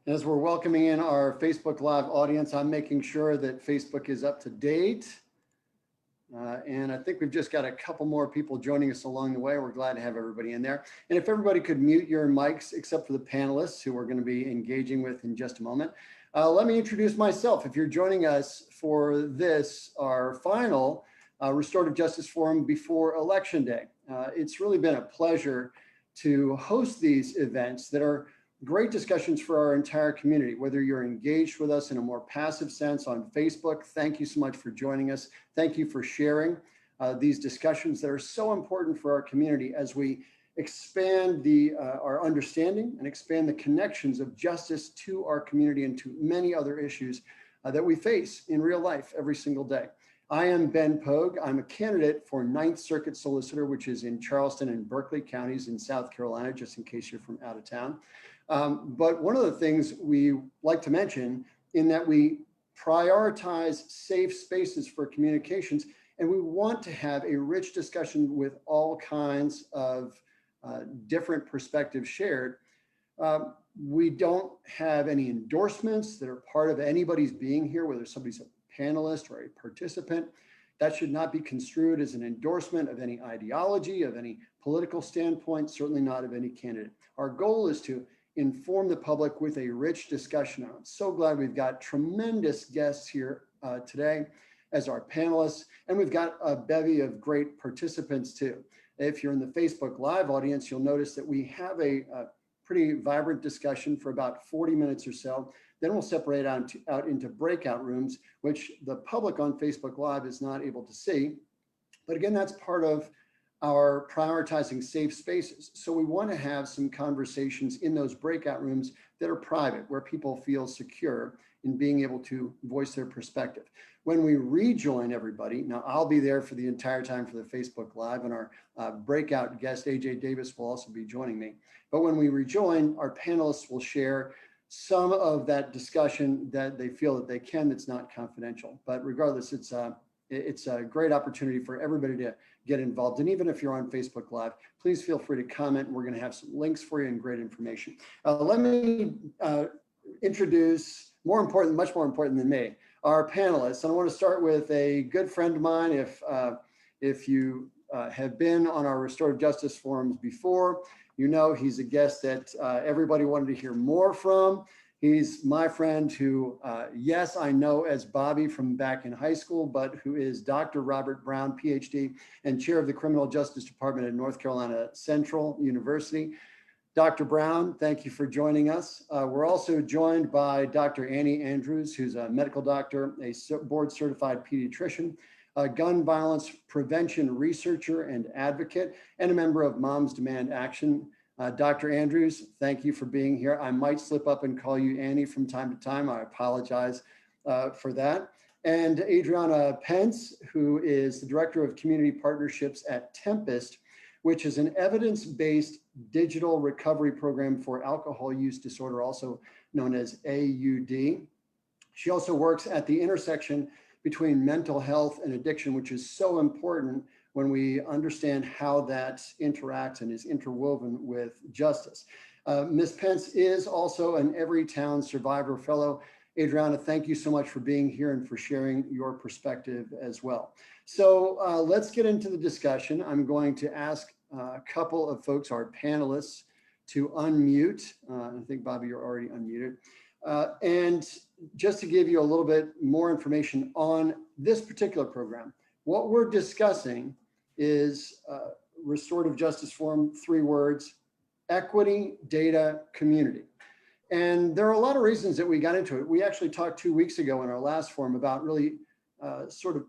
As we're welcoming in our Facebook Live audience, I'm making sure that Facebook is up to date. And I think we've just got a couple more people joining us along the way. We're glad to have everybody in there. And if everybody could mute your mics, except for the panelists who we're going to be engaging with in just a moment. Let me introduce myself. If you're joining us for this, our final Restorative Justice Forum before Election Day. It's really been a pleasure to host these events that are great discussions for our entire community, whether you're engaged with us in a more passive sense on Facebook. Thank you so much for joining us. Thank you for sharing these discussions that are so important for our community as we expand our understanding and expand the connections of justice to our community and to many other issues that we face in real life every single day. I am Ben Pogue. I'm a candidate for 9th Circuit Solicitor, which is in Charleston and Berkeley counties in South Carolina, just in case you're from out of town. But one of the things we like to mention in that we prioritize safe spaces for communications, and we want to have a rich discussion with all kinds of different perspectives shared. We don't have any endorsements that are part of anybody's being here, whether somebody's a panelist or a participant. That should not be construed as an endorsement of any ideology, of any political standpoint, certainly not of any candidate. Our goal is to inform the public with a rich discussion. I'm so glad we've got tremendous guests here today as our panelists, and we've got a bevy of great participants too. If you're in the Facebook Live audience, you'll notice that we have a pretty vibrant discussion for about 40 minutes or so. Then we'll separate out into breakout rooms, which the public on Facebook Live is not able to see. But again, that's part of our prioritizing safe spaces. So we want to have some conversations in those breakout rooms that are private, where people feel secure in being able to voice their perspective. When we rejoin everybody, now I'll be there for the entire time for the Facebook Live, and our breakout guest, AJ Davis, will also be joining me. But when we rejoin, our panelists will share some of that discussion that they feel that they can, that's not confidential. But regardless, it's a great opportunity for everybody to get involved. And even if you're on Facebook Live, please feel free to comment. We're going to have some links for you and great information. Let me introduce, much more important than me, our panelists. And I want to start with a good friend of mine. If you have been on our Restorative Justice Forums before, you know he's a guest that everybody wanted to hear more from. He's my friend who, yes, I know as Bobby from back in high school, but who is Dr. Robert Brown, PhD, and chair of the Criminal Justice Department at North Carolina Central University. Dr. Brown, thank you for joining us. We're also joined by Dr. Annie Andrews, who's a medical doctor, a board certified pediatrician, a gun violence prevention researcher and advocate, and a member of Moms Demand Action. Dr. Andrews, thank you for being here. I might slip up and call you Annie from time to time. I apologize for that. And Adriana Pentz, who is the Director of Community Partnerships at Tempest, which is an evidence-based digital recovery program for alcohol use disorder, also known as AUD. She also works at the intersection between mental health and addiction, which is so important when we understand how that interacts and is interwoven with justice. Ms. Pentz is also an Everytown Survivor Fellow. Adriana, thank you so much for being here and for sharing your perspective as well. So let's get into the discussion. I'm going to ask a couple of folks, our panelists, to unmute. I think, Bobby, you're already unmuted. And just to give you a little bit more information on this particular program, what we're discussing is Restorative Justice Forum, 3 words: equity, data, community. And there are a lot of reasons that we got into it. We actually talked 2 weeks ago in our last forum about really sort of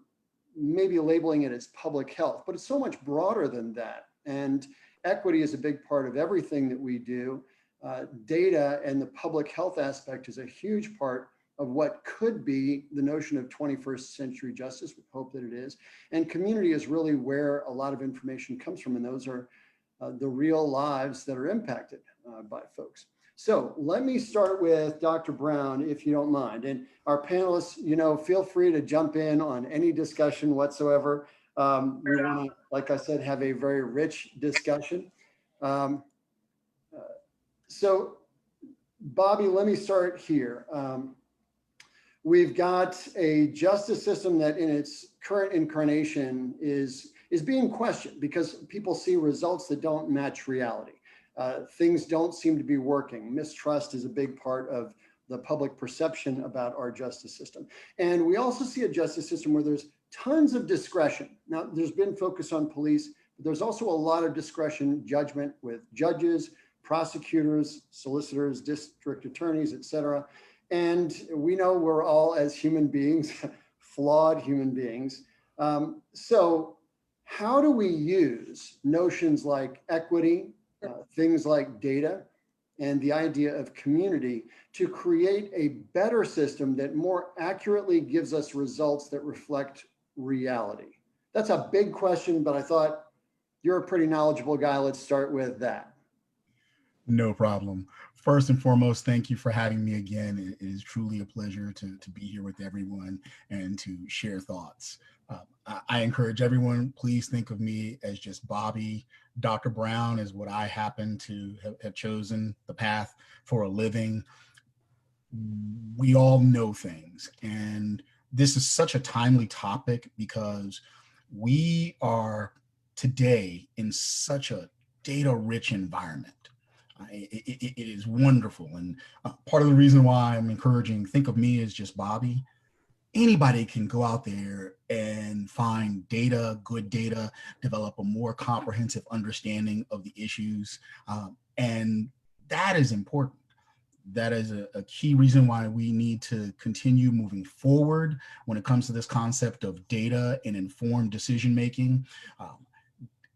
maybe labeling it as public health, but it's so much broader than that. And equity is a big part of everything that we do. Data and the public health aspect is a huge part of what could be the notion of 21st century justice. We hope that it is. And community is really where a lot of information comes from. And those are the real lives that are impacted by folks. So let me start with Dr. Brown, if you don't mind. And our panelists, you know, feel free to jump in on any discussion whatsoever. We want to, like I said, have a very rich discussion. So Bobby, let me start here. We've got a justice system that in its current incarnation is being questioned because people see results that don't match reality. Things don't seem to be working. Mistrust is a big part of the public perception about our justice system. And we also see a justice system where there's tons of discretion. Now, there's been focus on police, but there's also a lot of discretion judgment with judges, prosecutors, solicitors, district attorneys, et cetera. And we know we're all, as human beings, flawed human beings. So how do we use notions like equity, things like data, and the idea of community to create a better system that more accurately gives us results that reflect reality? That's a big question, but I thought you're a pretty knowledgeable guy. Let's start with that. No problem. First and foremost, thank you for having me again. It is truly a pleasure to be here with everyone and to share thoughts. I encourage everyone, please think of me as just Bobby. Dr. Brown is what I happen to have chosen the path for a living. We all know things, and this is such a timely topic because we are today in such a data-rich environment. It is wonderful. And part of the reason why I'm encouraging, think of me as just Bobby. Anybody can go out there and find data, good data, develop a more comprehensive understanding of the issues. And that is important. That is a key reason why we need to continue moving forward when it comes to this concept of data and informed decision-making.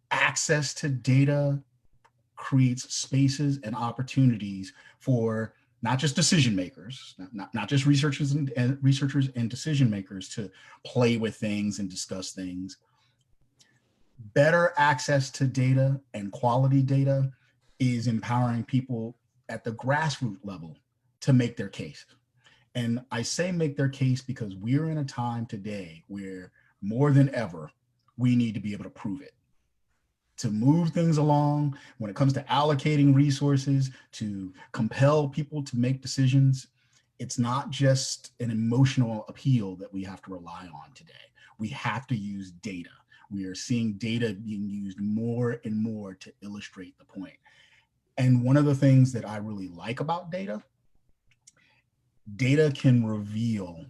Access to data creates spaces and opportunities for not just decision makers, not just researchers and decision makers to play with things and discuss things. Better access to data and quality data is empowering people at the grassroots level to make their case. And I say make their case because we're in a time today where more than ever, we need to be able to prove it. To move things along when it comes to allocating resources, to compel people to make decisions. It's not just an emotional appeal that we have to rely on today. We have to use data. We are seeing data being used more and more to illustrate the point. And one of the things that I really like about data can reveal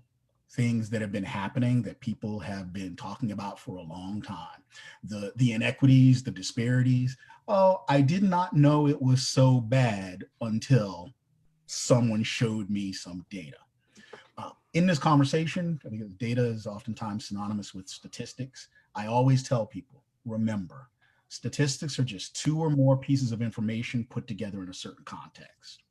things that have been happening that people have been talking about for a long time. The inequities, the disparities. Oh, I did not know it was so bad until someone showed me some data. In this conversation, because data is oftentimes synonymous with statistics, I always tell people, remember, statistics are just two or more pieces of information put together in a certain context.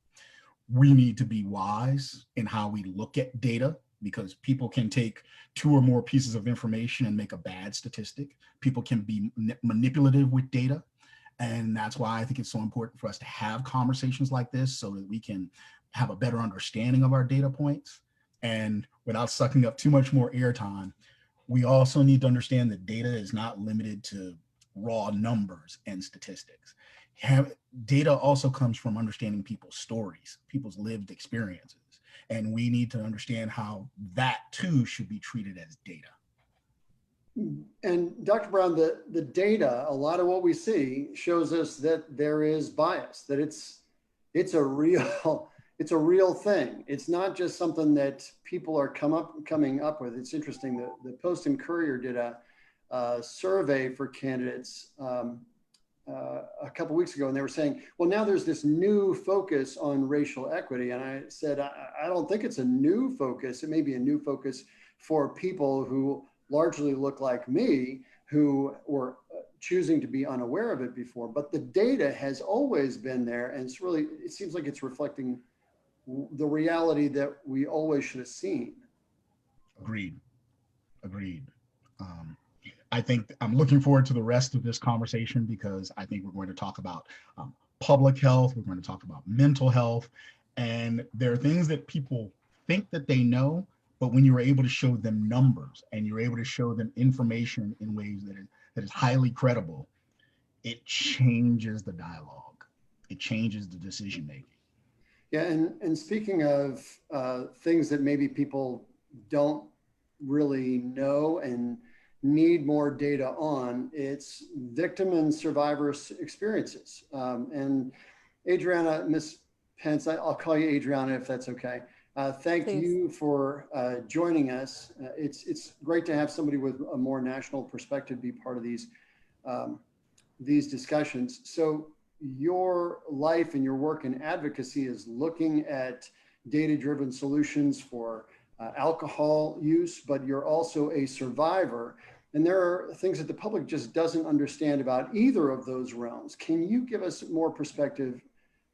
We need to be wise in how we look at data, because people can take two or more pieces of information and make a bad statistic. People can be manipulative with data. And that's why I think it's so important for us to have conversations like this so that we can have a better understanding of our data points. And without sucking up too much more airtime, we also need to understand that data is not limited to raw numbers and statistics. Data also comes from understanding people's stories, people's lived experiences. And we need to understand how that too should be treated as data. And Dr. Brown, the data, a lot of what we see shows us that there is bias, that it's a real thing. It's not just something that people are coming up with. It's interesting that the Post and Courier did a survey for candidates a couple weeks ago, and they were saying, well, now there's this new focus on racial equity. And I said, I don't think it's a new focus. It may be a new focus for people who largely look like me, who were choosing to be unaware of it before. But the data has always been there, and it seems like it's reflecting the reality that we always should have seen. Agreed. I think I'm looking forward to the rest of this conversation because I think we're going to talk about public health. We're going to talk about mental health. And there are things that people think that they know, but when you're able to show them numbers and you're able to show them information in ways that is highly credible, it changes the dialogue. It changes the decision making. Yeah, and speaking of things that maybe people don't really know and need more data on, it's victim and survivors' experiences. And Adriana, Miss Pentz, I'll call you Adriana if that's okay. Thank Please. you for joining us. It's great to have somebody with a more national perspective be part of these discussions. So your life and your work in advocacy is looking at data-driven solutions for alcohol use, but you're also a survivor. And there are things that the public just doesn't understand about either of those realms. Can you give us more perspective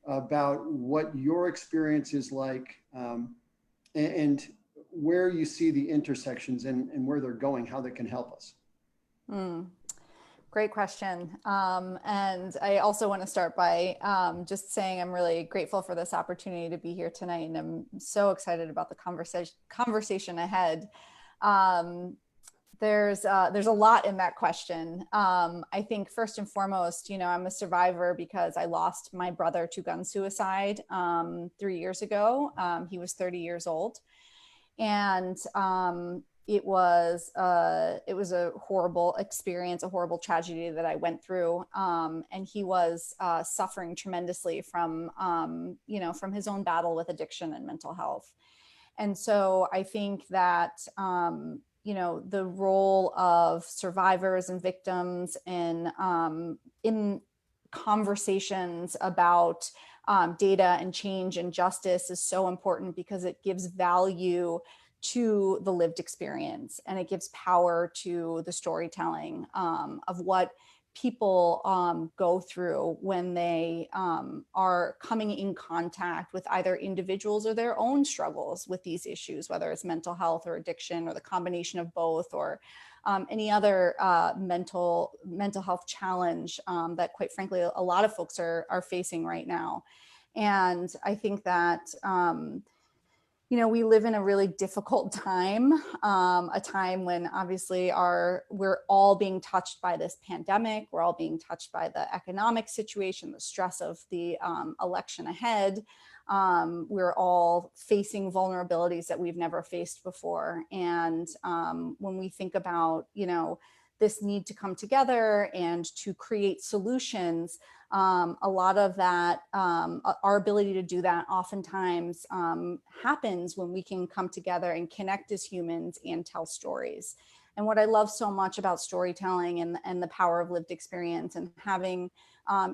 about what your experience is like and where you see the intersections and where they're going, how they can help us? Great question. And I also want to start by just saying I'm really grateful for this opportunity to be here tonight. And I'm so excited about the conversation ahead. There's a lot in that question. I think first and foremost, I'm a survivor because I lost my brother to gun suicide 3 years ago. He was 30 years old. And it was a horrible experience, a horrible tragedy that I went through. And he was suffering tremendously from his own battle with addiction and mental health. And so I think that, the role of survivors and victims in conversations about data and change and justice is so important because it gives value to the lived experience, and it gives power to the storytelling of what people go through when they are coming in contact with either individuals or their own struggles with these issues, whether it's mental health or addiction or the combination of both, or any other mental health challenge that, quite frankly, a lot of folks are facing right now. And I think that we live in a really difficult time, a time when obviously we're all being touched by this pandemic. We're all being touched by the economic situation, the stress of the election ahead. We're all facing vulnerabilities that we've never faced before. And when we think about, this need to come together and to create solutions, a lot of that, our ability to do that oftentimes happens when we can come together and connect as humans and tell stories. And what I love so much about storytelling and the power of lived experience and having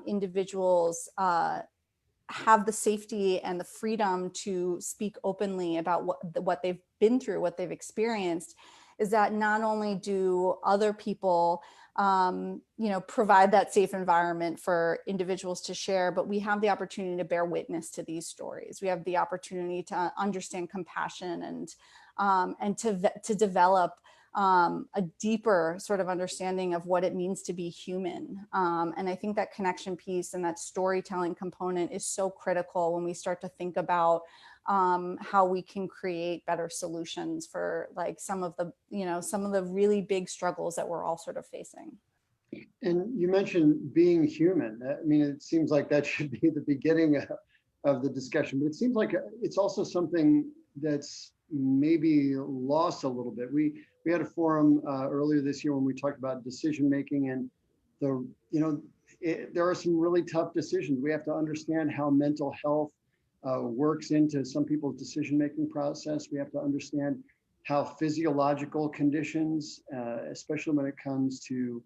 individuals have the safety and the freedom to speak openly about what they've been through, what they've experienced, is that not only do other people provide that safe environment for individuals to share, but we have the opportunity to bear witness to these stories. We have the opportunity to understand compassion and to develop a deeper sort of understanding of what it means to be human. And I think that connection piece and that storytelling component is so critical when we start to think about how we can create better solutions for like some of the really big struggles that we're all sort of facing. And you mentioned being human. I mean, it seems like that should be the beginning of the discussion, but it seems like it's also something that's maybe lost a little bit. We had a forum earlier this year when we talked about decision making, and there are some really tough decisions. We have to understand how mental health works into some people's decision-making process. We have to understand how physiological conditions, especially when it comes to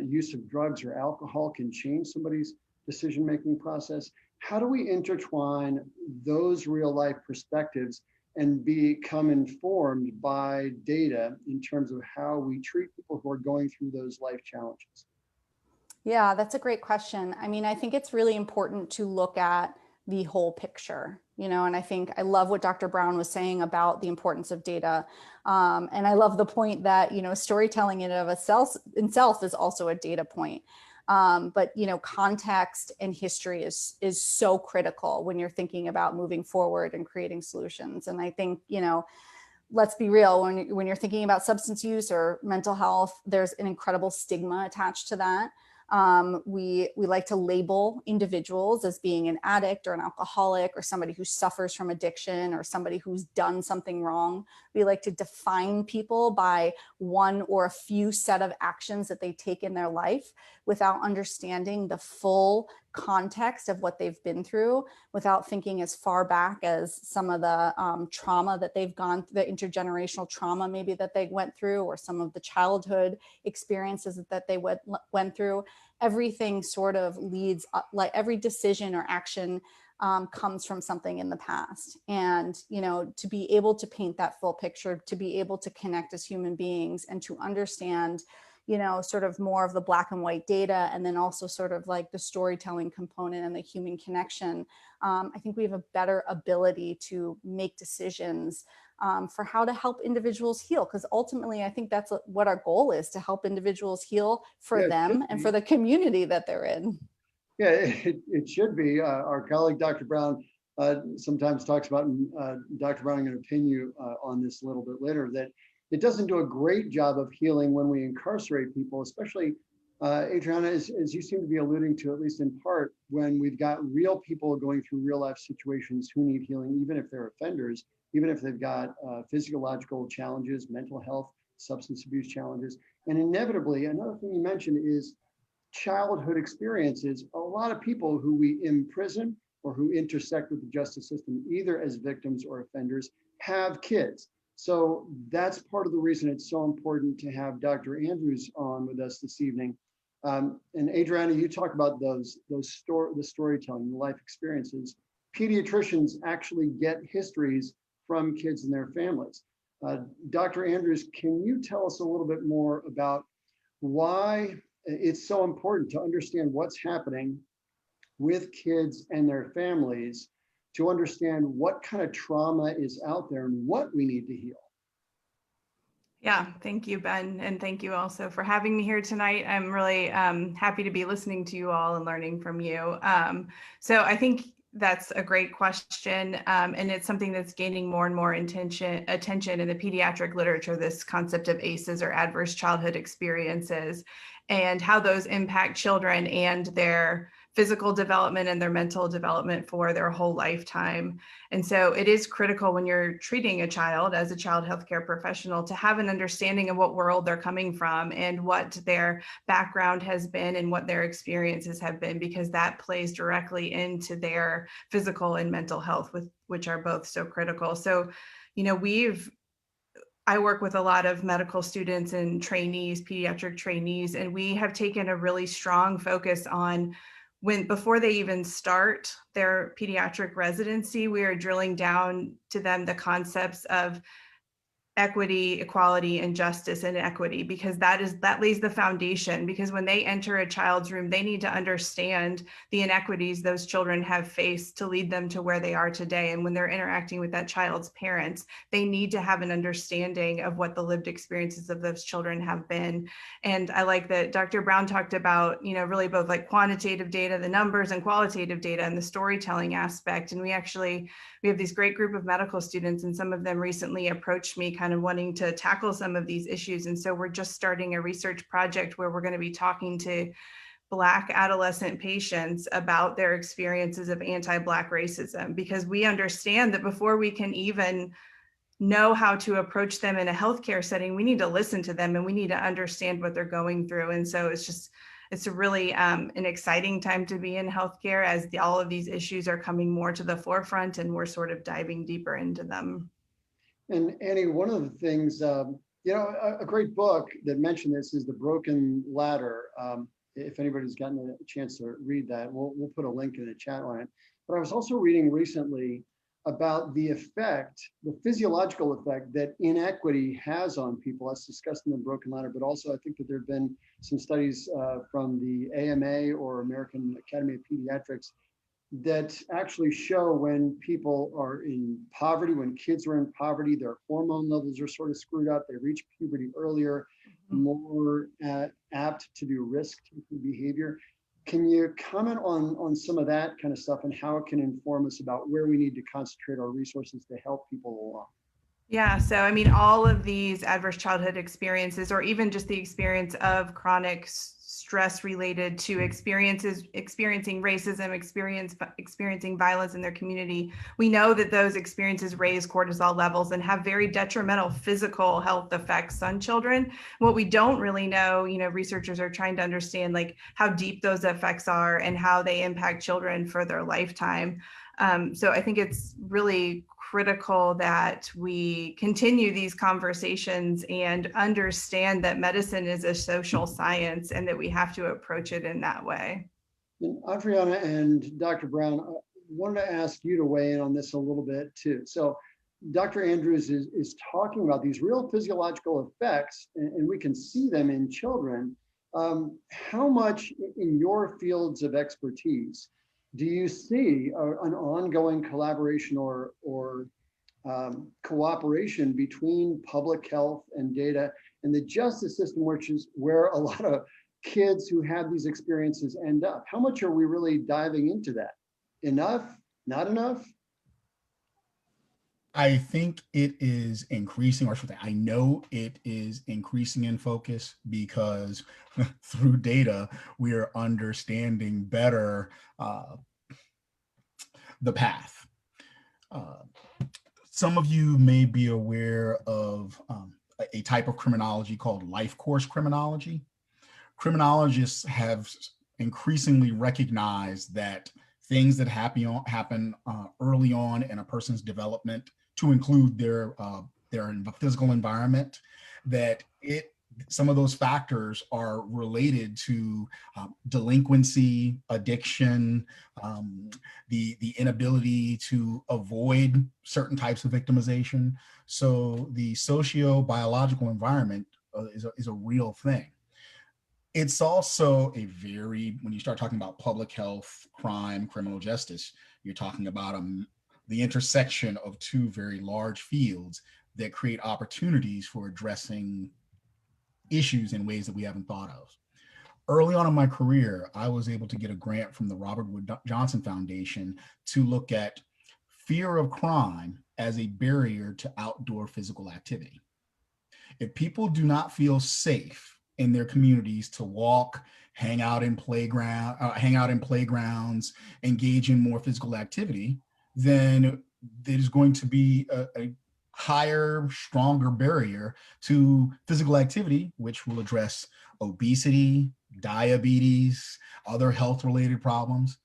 use of drugs or alcohol, can change somebody's decision-making process. How do we intertwine those real-life perspectives and become informed by data in terms of how we treat people who are going through those life challenges? Yeah, that's a great question. I mean, I think it's really important to look at the whole picture, and I think I love what Dr. Brown was saying about the importance of data. And I love the point that, storytelling in and of itself is also a data point. But, context and history is so critical when you're thinking about moving forward and creating solutions. And I think, let's be real, when you're thinking about substance use or mental health, there's an incredible stigma attached to that. We like to label individuals as being an addict or an alcoholic or somebody who suffers from addiction or somebody who's done something wrong. We like to define people by one or a few set of actions that they take in their life without understanding the full context of what they've been through, without thinking as far back as some of the trauma that they've gone through, the intergenerational trauma maybe that they went through, or some of the childhood experiences that they went through. Everything sort of leads up, like every decision or action comes from something in the past. And, you know, to be able to paint that full picture, to be able to connect as human beings and to understand, you know, sort of more of the black and white data, and then also sort of like the storytelling component and the human connection, I think we have a better ability to make decisions for how to help individuals heal. Because ultimately, I think that's what our goal is, to help individuals heal for them and for the community that they're in. Yeah, it should be. Our colleague, Dr. Brown, sometimes talks about, Dr. Brown, I'm going to pin you on this a little bit later, that it doesn't do a great job of healing when we incarcerate people, especially, Adriana, as you seem to be alluding to, at least in part, when we've got real people going through real life situations who need healing, even if they're offenders, even if they've got physiological challenges, mental health, substance abuse challenges. And inevitably, another thing you mentioned is childhood experiences. A lot of people who we imprison or who intersect with the justice system, either as victims or offenders, have kids. So that's part of the reason it's so important to have Dr. Andrews on with us this evening. And Adriana, you talk about the storytelling, the life experiences. Pediatricians actually get histories from kids and their families. Dr. Andrews, can you tell us a little bit more about why it's so important to understand what's happening with kids and their families, to understand what kind of trauma is out there and what we need to heal? Yeah, thank you, Ben. And thank you also for having me here tonight. I'm really happy to be listening to you all and learning from you. So I think that's a great question. And it's something that's gaining more and more attention in the pediatric literature, this concept of ACEs, or adverse childhood experiences, and how those impact children and their physical development and their mental development for their whole lifetime. And so it is critical when you're treating a child as a child healthcare professional to have an understanding of what world they're coming from and what their background has been and what their experiences have been, because that plays directly into their physical and mental health, which are both so critical. So, you know, I work with a lot of medical students and trainees, pediatric trainees, and we have taken a really strong focus on before they even start their pediatric residency, we are drilling down to them the concepts of equity, equality, and justice and equity, because that lays the foundation. Because when they enter a child's room, they need to understand the inequities those children have faced to lead them to where they are today. And when they're interacting with that child's parents, they need to have an understanding of what the lived experiences of those children have been. And I like that Dr. Brown talked about, you know, really both like quantitative data, the numbers, and qualitative data, and the storytelling aspect. And we have this great group of medical students, and some of them recently approached me kind of wanting to tackle some of these issues. And so we're just starting a research project where we're going to be talking to Black adolescent patients about their experiences of anti-Black racism, because we understand that before we can even know how to approach them in a healthcare setting, we need to listen to them and we need to understand what they're going through. And so it's a really an exciting time to be in healthcare, as all of these issues are coming more to the forefront and we're sort of diving deeper into them. And Annie, one of the things, you know, a great book that mentioned this is The Broken Ladder. If anybody's gotten a chance to read that, we'll put a link in the chat line. But I was also reading recently about the physiological effect that inequity has on people. That's discussed in The Broken Ladder, but also I think that there have been some studies from the AMA, or American Academy of Pediatrics, that actually show when people are in poverty, when kids are in poverty, their hormone levels are sort of screwed up. They reach puberty earlier, more apt to do risk-taking behavior. Can you comment on some of that kind of stuff and how it can inform us about where we need to concentrate our resources to help people along? Yeah, so I mean, all of these adverse childhood experiences, or even just the experience of chronic stress related to experiencing racism, experiencing violence in their community, we know that those experiences raise cortisol levels and have very detrimental physical health effects on children. What we don't really know, researchers are trying to understand like how deep those effects are and how they impact children for their lifetime. So I think it's really critical that we continue these conversations and understand that medicine is a social science and that we have to approach it in that way. And Adriana and Dr. Brown, I wanted to ask you to weigh in on this a little bit too. So Dr. Andrews is talking about these real physiological effects, and we can see them in children. How much in your fields of expertise do you see an ongoing collaboration or cooperation between public health and data and the justice system, which is where a lot of kids who have these experiences end up? How much are we really diving into that? Enough? Not enough? I think it is increasing, or something. I know it is increasing in focus because through data, we are understanding better the path. Some of you may be aware of a type of criminology called life course criminology. Criminologists have increasingly recognized that things that happen early on in a person's development, to include their physical environment, that some of those factors are related to delinquency, addiction, the inability to avoid certain types of victimization. So the socio-biological environment is a real thing. It's also when you start talking about public health, crime, criminal justice, you're talking about the intersection of two very large fields that create opportunities for addressing issues in ways that we haven't thought of. Early on in my career, I was able to get a grant from the Robert Wood Johnson Foundation to look at fear of crime as a barrier to outdoor physical activity. If people do not feel safe in their communities to walk, hang out in playgrounds, engage in more physical activity, then there's going to be a higher, stronger barrier to physical activity, which will address obesity, diabetes, other health-related problems.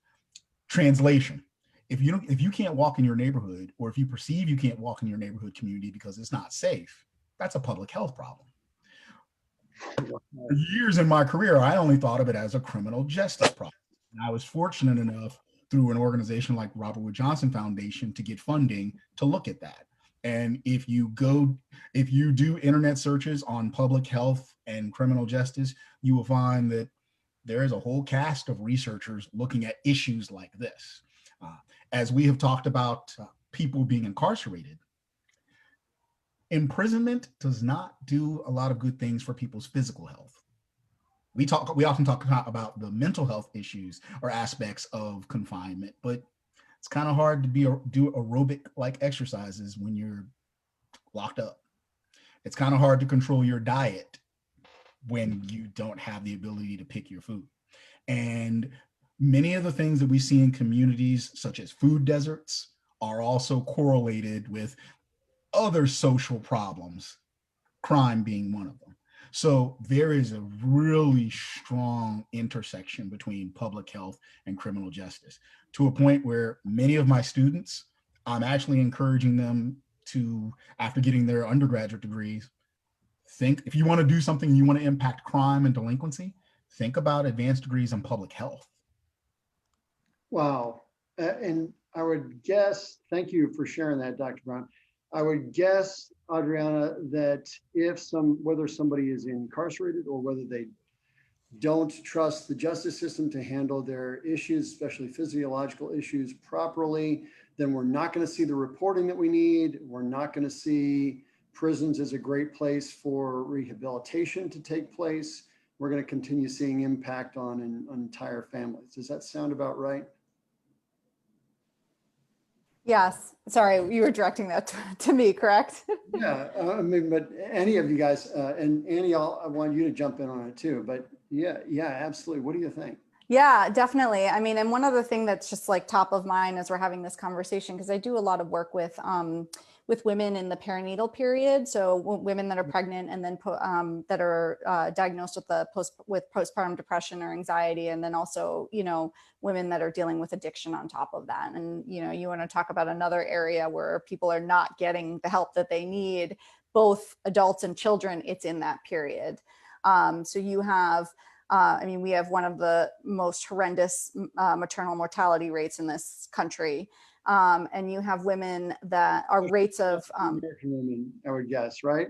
Translation: if you can't walk in your neighborhood, or if you perceive you can't walk in your neighborhood community because it's not safe, that's a public health problem. For years in my career, I only thought of it as a criminal justice problem. And I was fortunate enough through an organization like Robert Wood Johnson Foundation to get funding to look at that. And if you do internet searches on public health and criminal justice, you will find that there is a whole cast of researchers looking at issues like this. As we have talked about people being incarcerated, imprisonment does not do a lot of good things for people's physical health. We often talk about the mental health issues or aspects of confinement, but it's kind of hard to do aerobic-like exercises when you're locked up. It's kind of hard to control your diet when you don't have the ability to pick your food. And many of the things that we see in communities, such as food deserts, are also correlated with other social problems, crime being one of them. So there is a really strong intersection between public health and criminal justice, to a point where many of my students, I'm actually encouraging them to, after getting their undergraduate degrees, think, if you want to do something and you want to impact crime and delinquency, think about advanced degrees in public health. Wow. And I would guess, thank you for sharing that, Dr. Brown. I would guess, Adriana, that whether somebody is incarcerated or whether they don't trust the justice system to handle their issues, especially physiological issues, properly, then we're not going to see the reporting that we need. We're not going to see prisons as a great place for rehabilitation to take place. We're going to continue seeing impact on entire families. Does that sound about right? Yes. Sorry, you were directing that to me, correct? Yeah, I mean, but any of you guys, and Annie, I want you to jump in on it too, but Yeah, absolutely. What do you think? Yeah, definitely. I mean, and one other thing that's just like top of mind as we're having this conversation, because I do a lot of work with women in the perinatal period. So women that are pregnant and then that are diagnosed with postpartum depression or anxiety, and then also, you know, women that are dealing with addiction on top of that. And, you know, you want to talk about another area where people are not getting the help that they need, both adults and children, it's in that period. So you have I mean, we have one of the most horrendous maternal mortality rates in this country. And you have women that are rates of, American women, I would guess, right?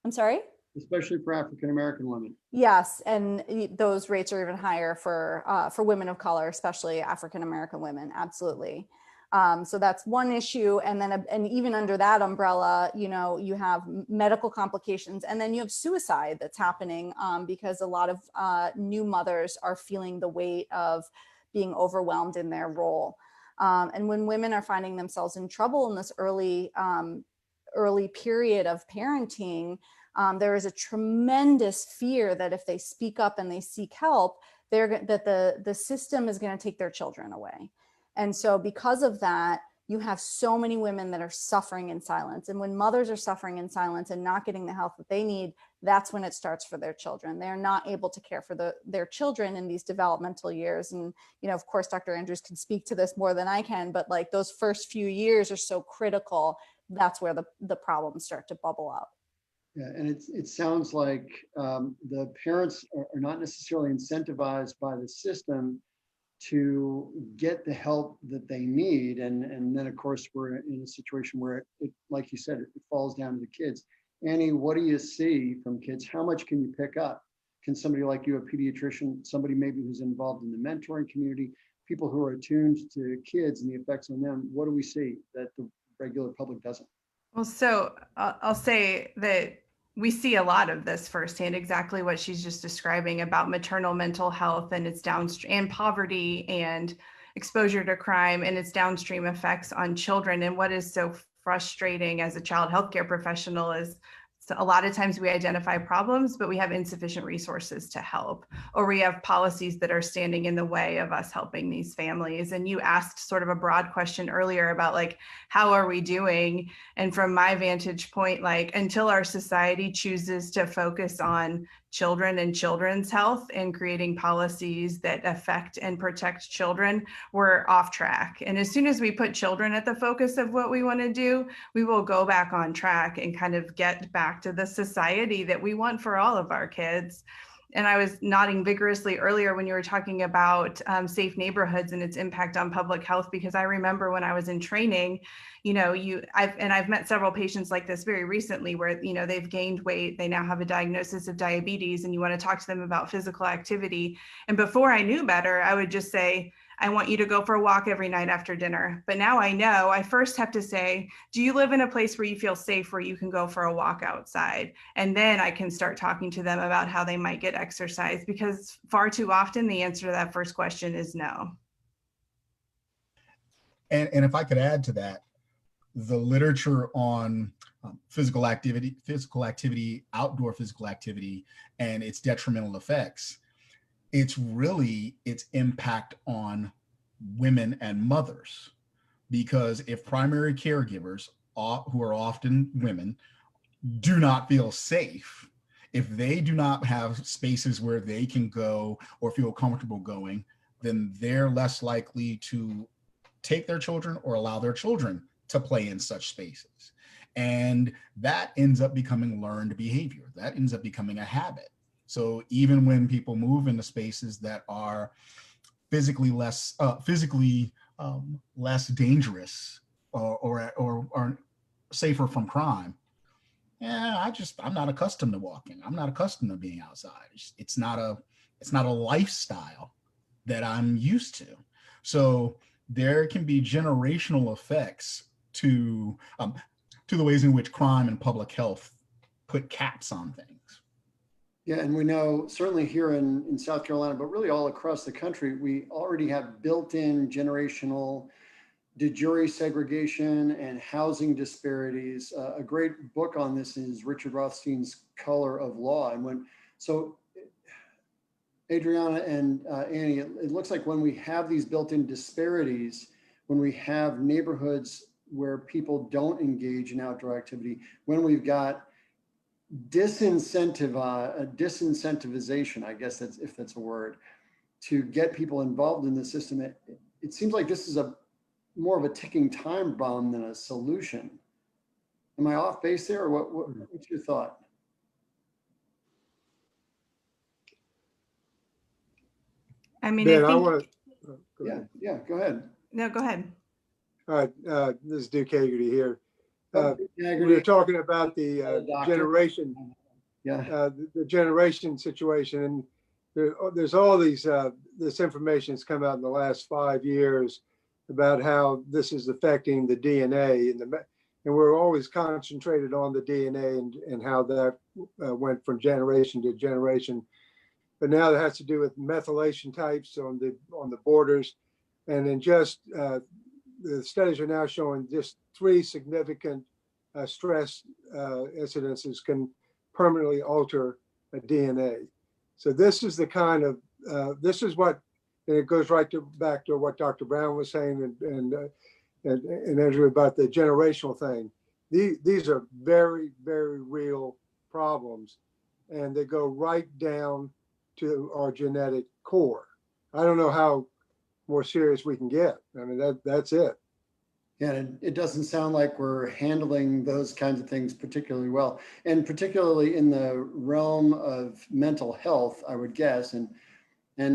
I'm sorry? Especially for African-American women. Yes, and those rates are even higher for women of color, especially African-American women, absolutely. So that's one issue. And then, and even under that umbrella, you know, you have medical complications, and then you have suicide that's happening because a lot of new mothers are feeling the weight of being overwhelmed in their role. And when women are finding themselves in trouble in this early period of parenting, there is a tremendous fear that if they speak up and they seek help, that the system is going to take their children away. And so because of that, you have so many women that are suffering in silence. And when mothers are suffering in silence and not getting the help that they need, that's when it starts for their children. They're not able to care for their children in these developmental years. And, you know, of course, Dr. Andrews can speak to this more than I can, but like those first few years are so critical. That's where the problems start to bubble up. Yeah, and it sounds like the parents are not necessarily incentivized by the system to get the help that they need. And then, of course, we're in a situation where, like you said, it falls down to the kids. Annie, what do you see from kids? How much can you pick up? Can somebody like you, a pediatrician, somebody maybe who's involved in the mentoring community, people who are attuned to kids and the effects on them, what do we see that the regular public doesn't? Well, so I'll say that we see a lot of this firsthand, exactly what she's just describing about maternal mental health and its downstream, and poverty and exposure to crime and its downstream effects on children. And what is so frustrating as a child healthcare professional is, so a lot of times we identify problems, but we have insufficient resources to help, or we have policies that are standing in the way of us helping these families. And you asked sort of a broad question earlier about like, how are we doing? And from my vantage point, like until our society chooses to focus on children and children's health and creating policies that affect and protect children, we're off track. And as soon as we put children at the focus of what we want to do, we will go back on track and kind of get back to the society that we want for all of our kids. And I was nodding vigorously earlier when you were talking about safe neighborhoods and its impact on public health, because I remember when I was in training, you know, I've met several patients like this very recently where, you know, they've gained weight, they now have a diagnosis of diabetes, and you want to talk to them about physical activity. And before I knew better, I would just say, I want you to go for a walk every night after dinner. But now I know I first have to say, do you live in a place where you feel safe, where you can go for a walk outside? And then I can start talking to them about how they might get exercise, because far too often the answer to that first question is no. And if I could add to that, the literature on physical activity, outdoor physical activity, and its detrimental effects, it's really its impact on women and mothers. Because if primary caregivers, who are often women, do not feel safe, if they do not have spaces where they can go or feel comfortable going, then they're less likely to take their children or allow their children to play in such spaces. And that ends up becoming learned behavior. That ends up becoming a habit. So even when people move into spaces that are physically less dangerous or are safer from crime, I'm not accustomed to walking. I'm not accustomed to being outside. It's not a lifestyle that I'm used to. So there can be generational effects to the ways in which crime and public health put caps on things. Yeah, and we know certainly here in South Carolina, but really all across the country, we already have built-in generational de jure segregation and housing disparities. A great book on this is Richard Rothstein's Color of Law. And Adriana and Annie, it looks like when we have these built-in disparities, when we have neighborhoods where people don't engage in outdoor activity, when we've got disincentivization, I guess that's, if that's a word, to get people involved in the system, it seems like this is more of a ticking time bomb than a solution. Am I off base there, or what's your thought? I mean, Ben, I I think, want to. Yeah, go ahead. no, go ahead. All right, this is Duke Hagerty here. We were Haggerty, talking about the doctor. generation, Yeah, the generation situation, and there's all these this information that's come out in the last 5 years about how this is affecting the DNA, and we're always concentrated on the DNA and how that went from generation to generation. But now that has to do with methylation types on the borders, and then just the studies are now showing just 3 significant stress incidences can permanently alter a DNA. So this is the kind of this is what, and it goes back to what Dr. Brown was saying and Andrew about the generational thing. These are very, very real problems, and they go right down to our genetic core. I don't know how more serious we can get. I mean, that's it. yeah, and it doesn't sound like we're handling those kinds of things particularly well, and particularly in the realm of mental health, I would guess, and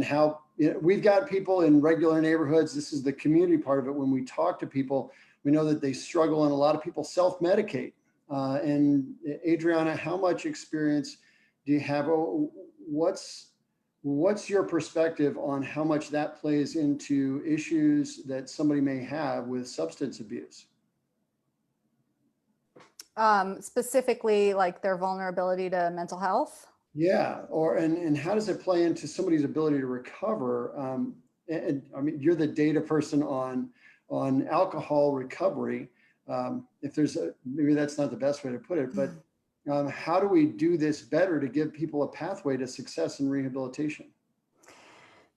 how, you know, we've got people in regular neighborhoods. This is the community part of it. When we talk to people, we know that they struggle, and a lot of people self-medicate. And Adriana, how much experience do you have? What's your perspective on how much that plays into issues that somebody may have with substance abuse? Specifically, like their vulnerability to mental health? Yeah, and how does it play into somebody's ability to recover? And I mean, you're the data person on alcohol recovery. If there's maybe that's not the best way to put it, but how do we do this better to give people a pathway to success in rehabilitation?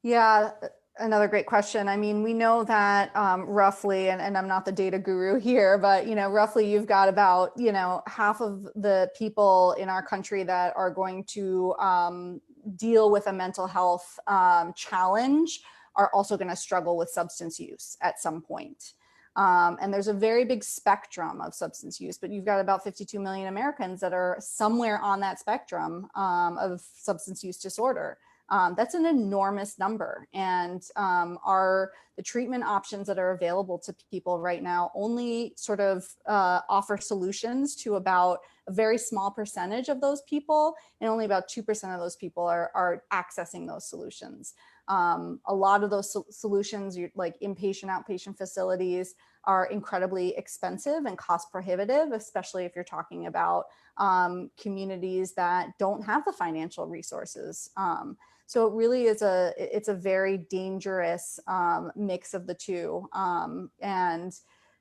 Yeah, another great question. I mean, we know that roughly, and I'm not the data guru here, but, you know, roughly you've got about, you know, half of the people in our country that are going to deal with a mental health challenge are also going to struggle with substance use at some point. And there's a very big spectrum of substance use, but you've got about 52 million Americans that are somewhere on that spectrum of substance use disorder. That's an enormous number. And the treatment options that are available to people right now only sort of offer solutions to about a very small percentage of those people, and only about 2% of those people are accessing those solutions. A lot of those solutions, like inpatient, outpatient facilities, are incredibly expensive and cost prohibitive, especially if you're talking about communities that don't have the financial resources. So it really is it's a very dangerous mix of the two. And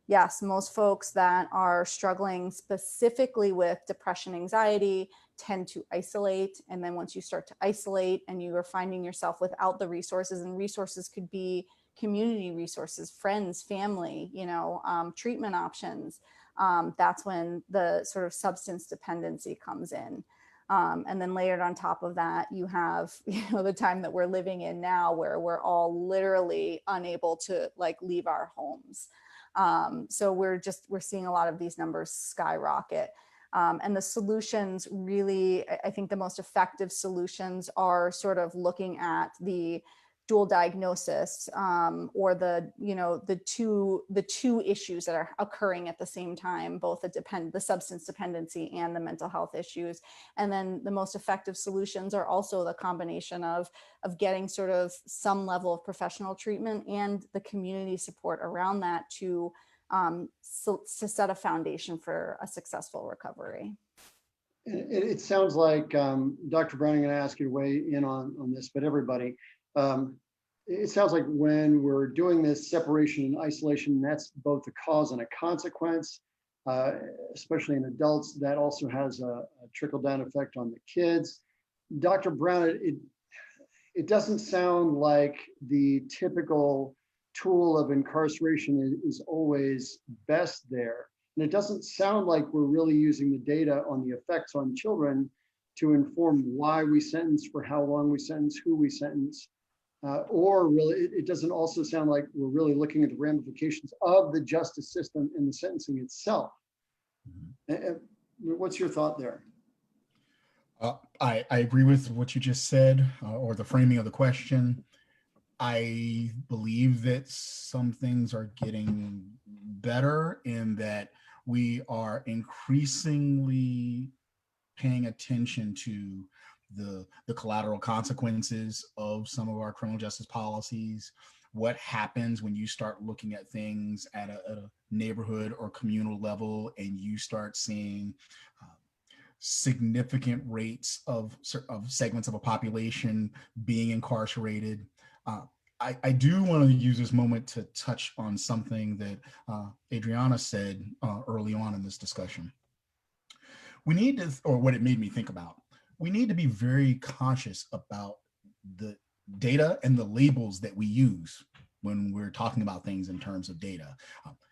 yes, most folks that are struggling specifically with depression, anxiety, tend to isolate. And then once you start to isolate and you are finding yourself without the resources, and resources could be community resources, friends, family, you know, treatment options, that's when the sort of substance dependency comes in. And then layered on top of that, you have, you know, the time that we're living in now, where we're all literally unable to like leave our homes. So we're seeing a lot of these numbers skyrocket. And the solutions really, I think the most effective solutions are sort of looking at the dual diagnosis, or the two issues that are occurring at the same time, both the substance dependency and the mental health issues. And then the most effective solutions are also the combination of getting sort of some level of professional treatment and the community support around that to set a foundation for a successful recovery. It sounds like, Dr. Brown, I'm going to ask you to weigh in on this, but everybody, it sounds like when we're doing this separation and isolation, that's both a cause and a consequence, especially in adults. That also has a trickle-down effect on the kids. Dr. Brown, it doesn't sound like the typical tool of incarceration is always best there. And it doesn't sound like we're really using the data on the effects on children to inform why we sentence, for how long we sentence, who we sentence, or really, it doesn't also sound like we're really looking at the ramifications of the justice system and the sentencing itself. What's your thought there? I agree with what you just said, or the framing of the question. I believe that some things are getting better in that we are increasingly paying attention to the collateral consequences of some of our criminal justice policies. What happens when you start looking at things at a neighborhood or communal level and you start seeing significant rates of segments of a population being incarcerated. I do want to use this moment to touch on something that Adriana said early on in this discussion. We need to, or what it made me think about, we need to be very conscious about the data and the labels that we use when we're talking about things in terms of data.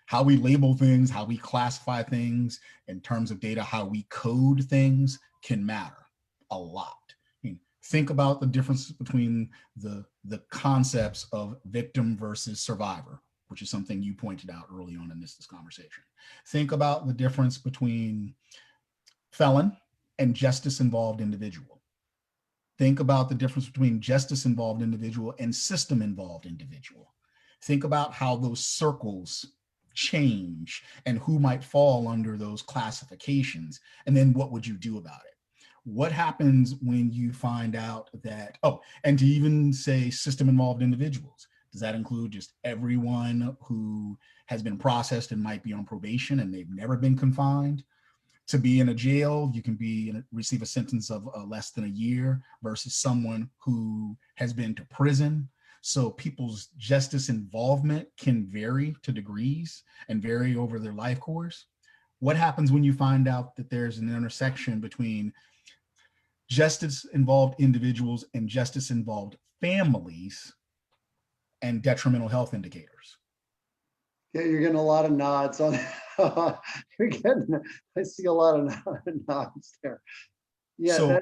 How we label things, how we classify things in terms of data, how we code things can matter a lot. I mean, think about the difference between the concepts of victim versus survivor, which is something you pointed out early on in this conversation. Think about the difference between felon and justice-involved individual. Think about the difference between justice-involved individual and system-involved individual. Think about how those circles change and who might fall under those classifications. And then what would you do about it? What happens when you find out that, oh, and to even say system-involved individuals, does that include just everyone who has been processed and might be on probation and they've never been confined? To be in a jail, you can receive a sentence of less than a year versus someone who has been to prison. So people's justice involvement can vary to degrees and vary over their life course. What happens when you find out that there's an intersection between justice-involved individuals and justice-involved families and detrimental health indicators? Yeah, you're getting a lot of nods on. I see a lot of nods there. Yeah, so,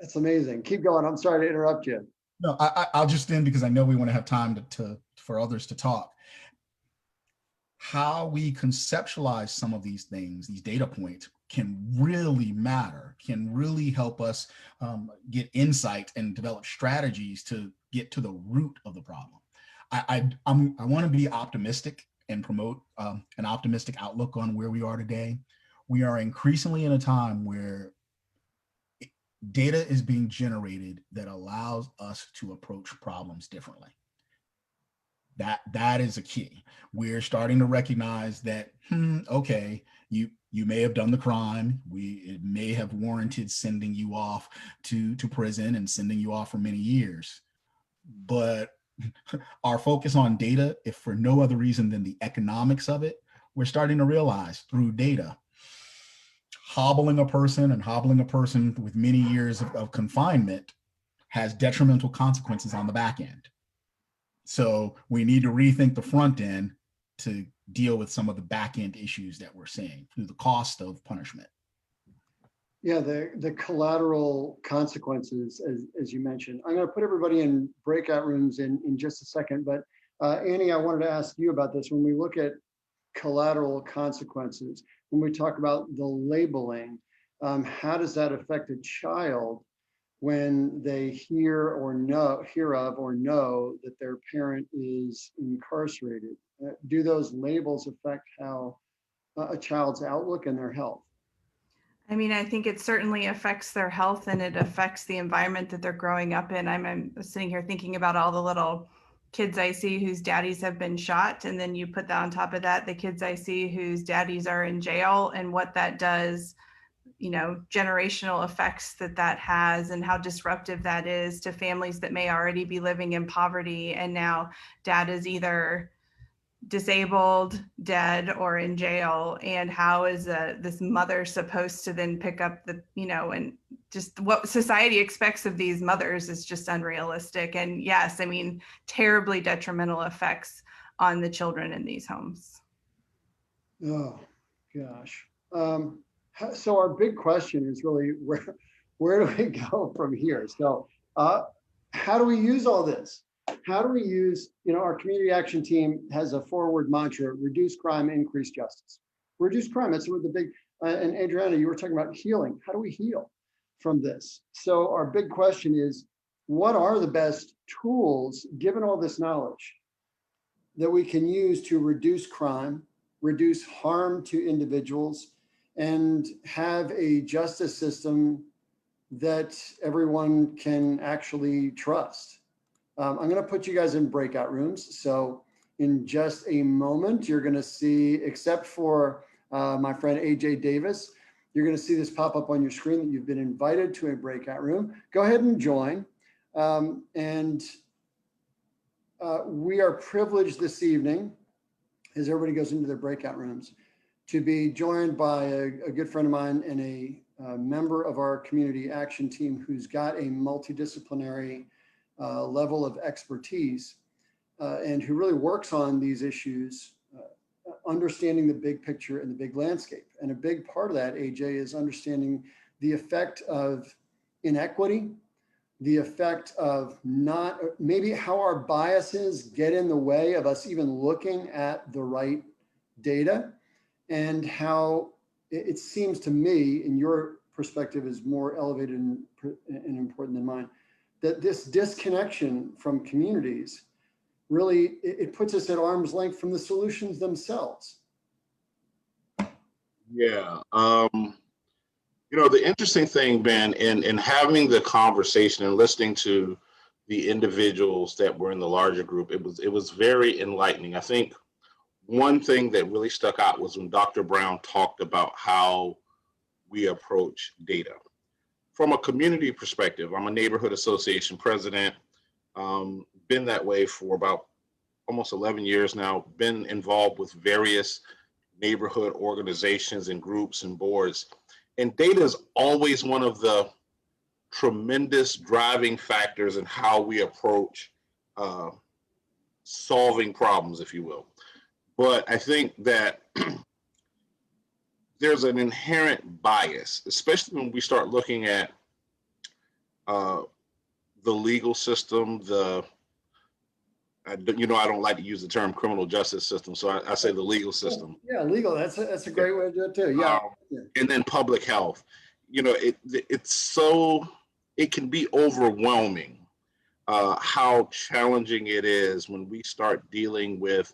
that's amazing. Keep going. I'm sorry to interrupt you. No, I'll just end because I know we want to have time for others to talk. How we conceptualize some of these things, these data points, can really matter, can really help us get insight and develop strategies to get to the root of the problem. I want to be optimistic and promote an optimistic outlook on where we are today. We are increasingly in a time where data is being generated that allows us to approach problems differently. That is a key. We're starting to recognize that, okay, you may have done the crime. It may have warranted sending you off to prison and sending you off for many years. But our focus on data, if for no other reason than the economics of it, we're starting to realize through data, hobbling a person with many years of confinement has detrimental consequences on the back end. So we need to rethink the front end to deal with some of the back end issues that we're seeing through the cost of punishment. Yeah, the collateral consequences, as you mentioned. I'm going to put everybody in breakout rooms in just a second, but Annie, I wanted to ask you about this. When we look at collateral consequences, when we talk about the labeling, how does that affect a child when they hear of or know that their parent is incarcerated? Do those labels affect how a child's outlook and their health? I mean, I think it certainly affects their health and it affects the environment that they're growing up in. I'm sitting here thinking about all the little kids I see whose daddies have been shot. And then you put that on top of that, the kids I see whose daddies are in jail and what that does, generational effects that has and how disruptive that is to families that may already be living in poverty. And now dad is either disabled, dead, or in jail, and how is this mother supposed to then pick up the, and just what society expects of these mothers is just unrealistic. And yes, I mean, terribly detrimental effects on the children in these homes. Oh, gosh. So our big question is really where do we go from here? So how do we use all this? How do we use, our community action team has a forward mantra: reduce crime, increase justice. Reduce crime, that's what the big, and Adriana, you were talking about healing. How do we heal from this? So our big question is, what are the best tools, given all this knowledge, that we can use to reduce crime, reduce harm to individuals, and have a justice system that everyone can actually trust? I'm going to put you guys in breakout rooms. So in just a moment, you're going to see, except for my friend AJ Davis, you're going to see this pop up on your screen that you've been invited to a breakout room. Go ahead and join. We are privileged this evening, as everybody goes into their breakout rooms, to be joined by a good friend of mine and a member of our community action team who's got a multidisciplinary level of expertise and who really works on these issues, understanding the big picture and the big landscape. And a big part of that, AJ, is understanding the effect of inequity, the effect of maybe how our biases get in the way of us even looking at the right data, and how it seems to me, and your perspective is more elevated and important than mine, that this disconnection from communities really, it puts us at arm's length from the solutions themselves. Yeah. The interesting thing, Ben, in having the conversation and listening to the individuals that were in the larger group, it was very enlightening. I think one thing that really stuck out was when Dr. Brown talked about how we approach data. From a community perspective, I'm a neighborhood association president, been that way for about almost 11 years now, been involved with various neighborhood organizations and groups and boards. And data is always one of the tremendous driving factors in how we approach solving problems, if you will. But I think that there's an inherent bias, especially when we start looking at the legal system, I don't like to use the term criminal justice system, so I say the legal system. Yeah, legal, that's a great way to do it too, yeah. And then public health. It can be overwhelming how challenging it is when we start dealing with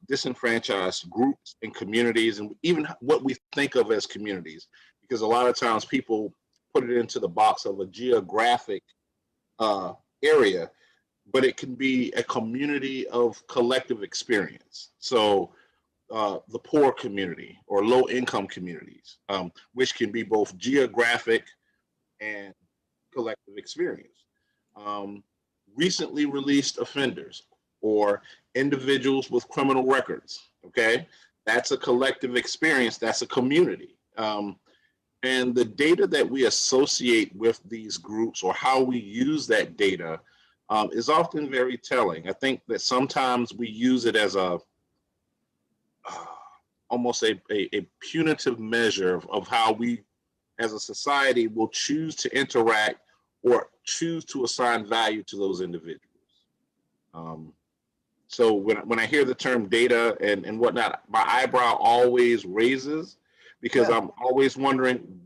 disenfranchised groups and communities, and even what we think of as communities, because a lot of times people put it into the box of a geographic area, but it can be a community of collective experience. So the poor community or low income communities, which can be both geographic and collective experience. Recently released offenders or individuals with criminal records, okay? That's a collective experience, that's a community. And the data that we associate with these groups or how we use that data is often very telling. I think that sometimes we use it as almost a punitive measure of how we as a society will choose to interact or choose to assign value to those individuals. So when I hear the term data and whatnot, my eyebrow always raises, because I'm always wondering,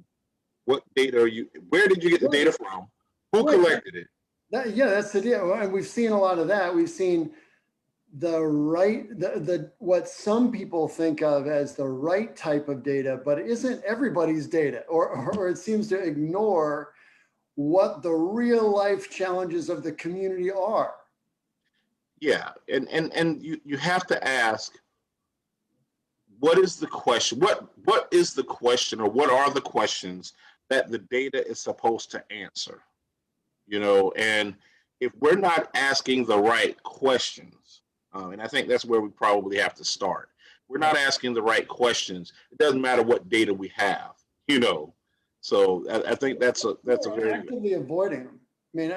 what data where did you get the data from? Who collected it? That's the deal. And we've seen a lot of that. We've seen what some people think of as the right type of data, but it isn't everybody's data, or it seems to ignore what the real life challenges of the community are. Yeah, and you have to ask, what is the question? What is the question, or what are the questions that the data is supposed to answer? And if we're not asking the right questions, And I think that's where we probably have to start. We're not asking the right questions. It doesn't matter what data we have, you know. So I think that's a We're very actively avoiding them. I mean,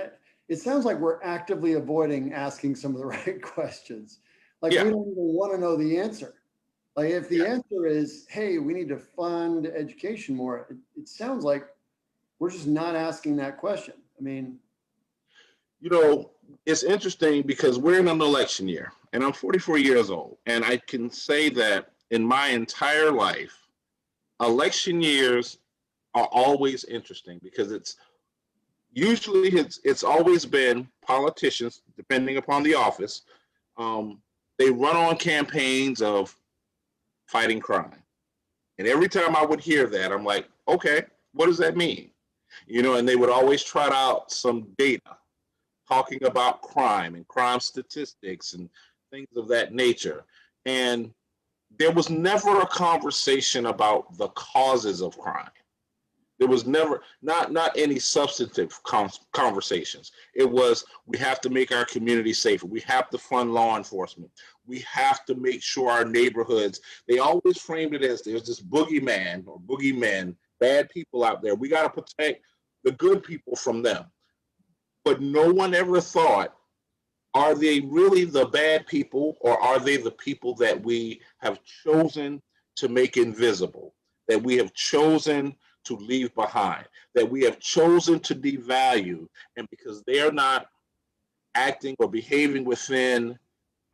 it sounds like we're actively avoiding asking some of the right questions. Like Yeah. we don't even want to know the answer. Like if the Yeah. answer is, hey, we need to fund education more, it sounds like we're just not asking that question. I mean, you know, it's interesting because we're in an election year and I'm 44 years old. And I can say that in my entire life, election years are always interesting because it's always been politicians, depending upon the office. They run on campaigns of fighting crime. And every time I would hear that, I'm like, okay, what does that mean? You know, and they would always trot out some data talking about crime and crime statistics and things of that nature. And there was never a conversation about the causes of crime. There was never, not any substantive conversations. It was, we have to make our community safer. We have to fund law enforcement. We have to make sure our neighborhoods, they always framed it as there's this boogeyman or boogeymen, bad people out there. We got to protect the good people from them. But no one ever thought, are they really the bad people, or are they the people that we have chosen to make invisible, that we have chosen to leave behind, that we have chosen to devalue, and because they're not acting or behaving within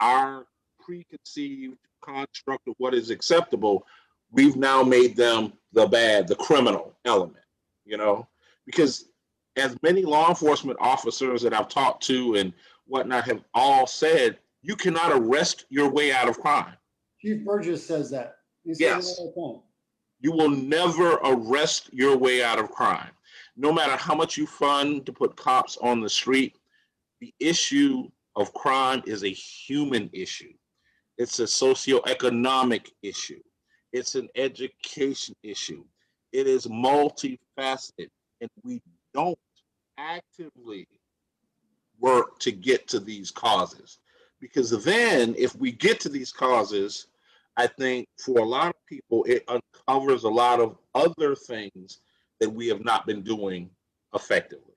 our preconceived construct of what is acceptable, we've now made them the criminal element, you know? Because as many law enforcement officers that I've talked to and whatnot have all said, you cannot arrest your way out of crime. Chief Burgess says that. He says Yes. it all the time. You will never arrest your way out of crime. No matter how much you fund to put cops on the street, the issue of crime is a human issue. It's a socioeconomic issue. It's an education issue. It is multifaceted, and we don't actively work to get to these causes. Because then, if we get to these causes, I think for a lot of people, it uncovers a lot of other things that we have not been doing effectively.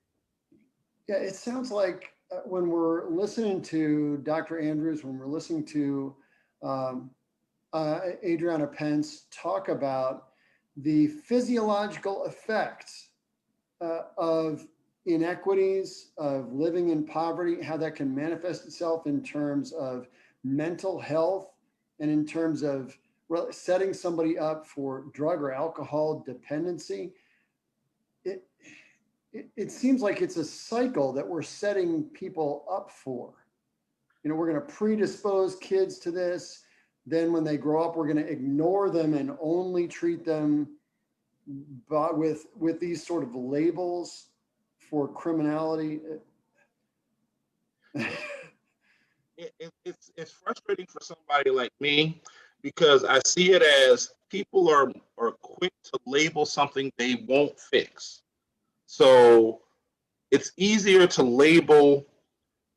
Yeah, it sounds like when we're listening to Dr. Andrews, when we're listening to Adriana Pentz talk about the physiological effects of inequities, of living in poverty, how that can manifest itself in terms of mental health and in terms of setting somebody up for drug or alcohol dependency. It seems like it's a cycle that we're setting people up for. You know, we're going to predispose kids to this. Then when they grow up, we're going to ignore them and only treat them with these sort of labels for criminality. It's frustrating for somebody like me because I see it as people are quick to label something they won't fix. So it's easier to label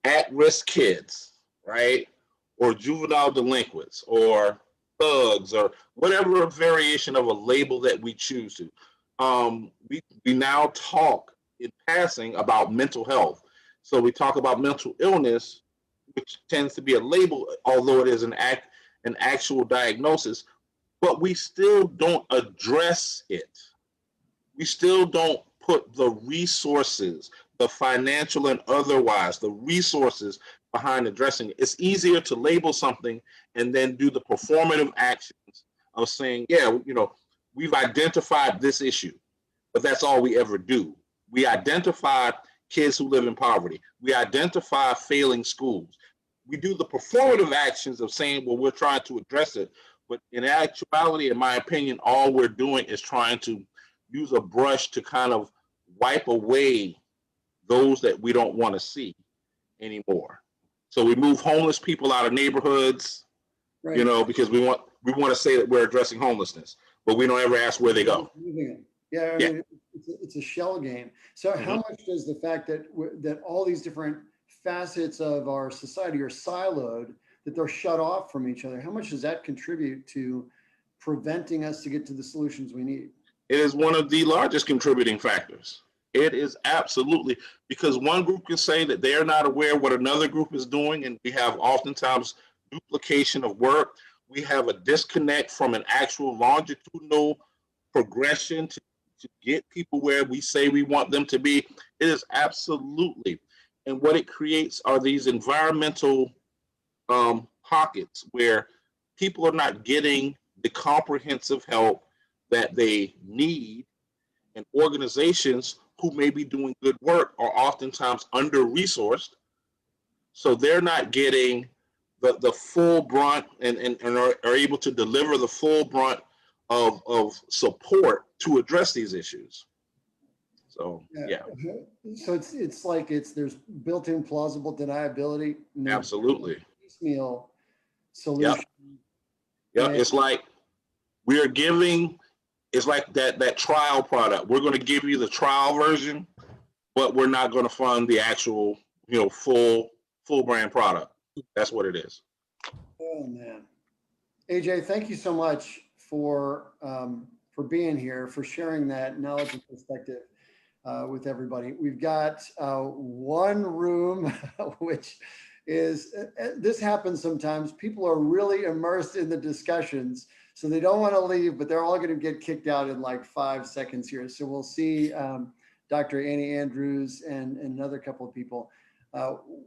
at-risk kids, right? Or juvenile delinquents or thugs or whatever variation of a label that we choose to. We now talk in passing about mental health. So we talk about mental illness, which tends to be a label, although it is an actual diagnosis, but we still don't address it. We still don't put the resources, the financial and otherwise, the resources behind addressing it. It's easier to label something and then do the performative actions of saying, yeah, you know, we've identified this issue, but that's all we ever do. We identify kids who live in poverty. We identify failing schools. We do the performative actions of saying, well, we're trying to address it. But in actuality, in my opinion, all we're doing is trying to use a brush to kind of wipe away those that we don't want to see anymore. So we move homeless people out of neighborhoods, Right. you know, because we want to say that we're addressing homelessness, but we don't ever ask where they go. Yeah, I mean, it's a shell game. So how much does the fact that all these different facets of our society are siloed, that they're shut off from each other. How much does that contribute to preventing us to get to the solutions we need? It is one of the largest contributing factors. It is absolutely, because one group can say that they are not aware what another group is doing, and we have oftentimes duplication of work. We have a disconnect from an actual longitudinal progression to get people where we say we want them to be. It is absolutely. And what it creates are these environmental pockets where people are not getting the comprehensive help that they need, and organizations who may be doing good work are oftentimes under-resourced, so they're not getting the full brunt and are able to deliver the full brunt of support to address these issues. So yeah. So it's like there's built-in plausible deniability. Absolutely. Piecemeal solution. Yep. It's like we're giving. It's like that trial product. We're going to give you the trial version, but we're not going to fund the actual, full brand product. That's what it is. Oh man, AJ, thank you so much for being here, for sharing that knowledge and perspective with everybody. We've got one room, which is, this happens sometimes. People are really immersed in the discussions, so they don't want to leave, but they're all going to get kicked out in like 5 seconds here. So we'll see Dr. Annie Andrews and another couple of people.